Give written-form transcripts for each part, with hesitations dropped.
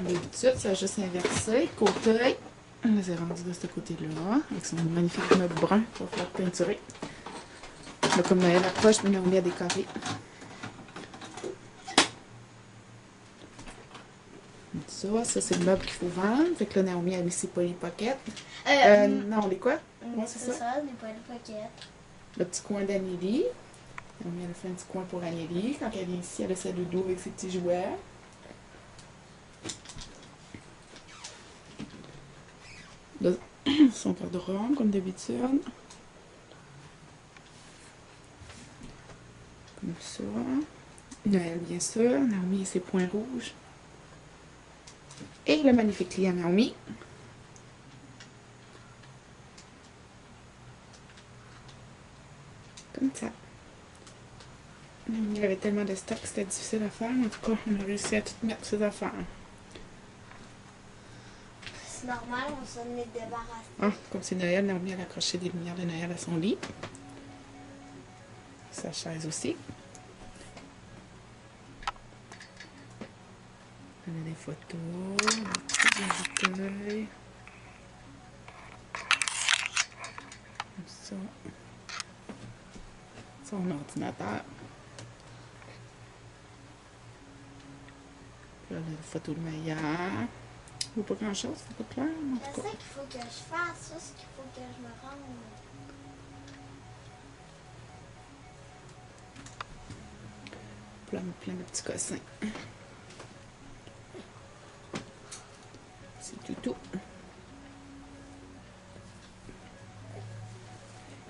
d'habitude, ça a juste inversé. Côté, on les a rendus de ce côté-là, avec son magnifique meuble brun pour faire peinturer. Là, comme Noël approche, on a décoré. Ça c'est le meuble qu'il faut vendre. Fait que là, Naomi a mis ses Polly Pocket. Non, les quoi? Ouais, c'est ça. Les Polly Pocket. Le petit coin d'Anneli. Naomi, elle a fait un petit coin pour Anneli. Quand elle vient ici, elle a sa doudou avec ses petits jouets. Là, son garde-robe, comme d'habitude. Comme ça. Noël, bien sûr. Naomi et ses points rouges. Et le magnifique lit à Naomi. Comme ça. Il y avait tellement de stock que c'était difficile à faire. En tout cas, on a réussi à tout mettre ses affaires. C'est normal, on s'en est débarrassé. Ah, comme c'est Noël, Naomi a accroché des lumières de Noël à son lit. Sa chaise aussi. Elle a des photos, des bouteilles. Comme ça. Son ordinateur. Là, la photo de Maya. Pas grand chose, c'est pas clair. C'est ça qu'il faut que je fasse, ça, c'est qu'il faut que je me rende. Plein de petits cossins. C'est tout.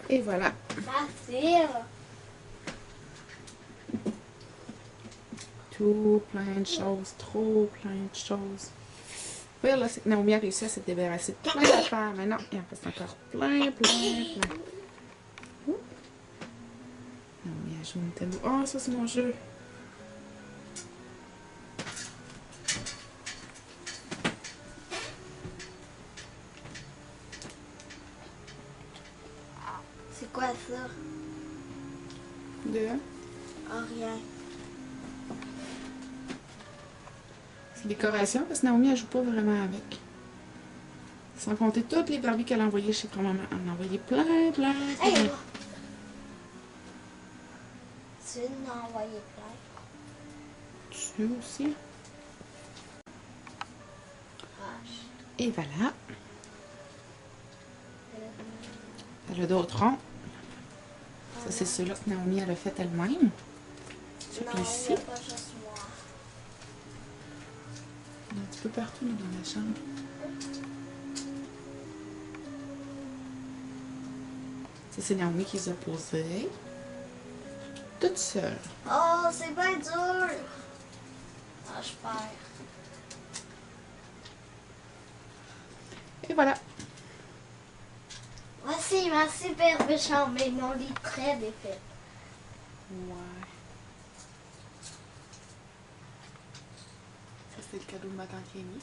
Et voilà. Facile. Tout plein de choses, trop plein de choses. Oui, là, c'est que Naomi a réussi à se débarrasser de plein d'affaires. Mais non, il en reste encore plein. Naomi a joué Nintendo. Oh, ça, c'est mon jeu. C'est quoi ça? Oh, rien. C'est décoration parce que Naomi, elle joue pas vraiment avec. Sans compter toutes les Barbies qu'elle a envoyées chez grand-maman. Elle en a envoyé plein. Hey, tu en as envoyé plein. Tu aussi. Et voilà. Elle a d'autres ronds. Ça, c'est ceux-là que Naomi elle a fait elle-même. Celui-ci. Non, pas juste moi. Il y en a un petit peu partout dans la chambre. Ça, c'est Naomi qui les a posés. Toute seule. Oh, c'est bien dur. Ah, je perds. Et voilà. Voici ma superbe chambre, mais mon lit très défait. Ouais. Ça, c'est le cadeau de ma tante Yémi.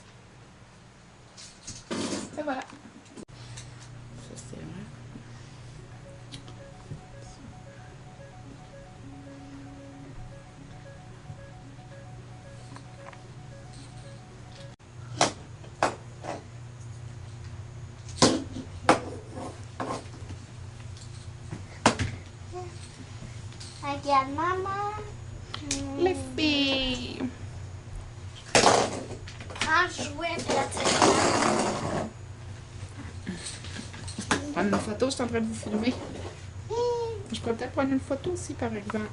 Et voilà. Ça, c'est vrai. Regarde, maman. Les filles. Un jouet pratique. Prendre une photo, je suis en train de vous filmer. Je pourrais peut-être prendre une photo aussi, par exemple.